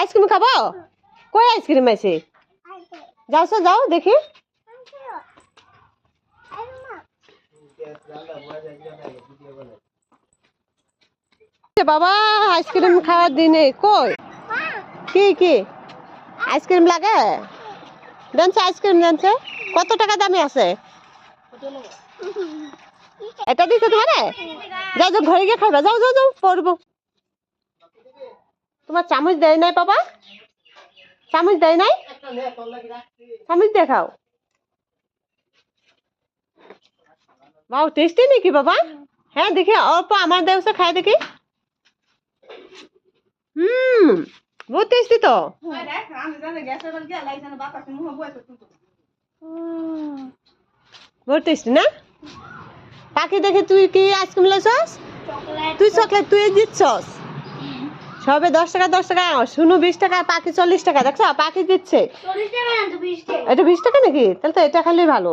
Ice cream খাবো? কই ice cream আছে? যাও তো যাও দেখি। বাবা আইসক্রিম খাওয়ার দিনে কই কি কি আইসক্রিম লাগে? দেনছে আইসক্রিম দেনছে। কত টাকা দামি আছে? এটা দিতে তোমারে? যাও যাও ঘরে গিয়ে খাবা, যাও যাও যাও পড়বো। তোমার চামচ দেয় নাই বাবা? চামচ দেয় নাই? চামচ দেখাও। বাউ টেস্টি নাকি বাবা? হ্যাঁ দেখি অল্প আমার দেওয়া খাই দেখি। বহুত টেস্টি তো। বহুত টেস্টি না? পাখি দেখে তুই কি আইসক্রিম লাইছস? তুই চকলেট তুই দিচ্ছস। সবে 10 টাকা 10 টাকা, শুনু 20 টাকা, পাখি 40 টাকা। দেখছো পাখি দিচ্ছে। এটা 20 টাকা নাকি? তাহলে তো এটা খালি ভালো।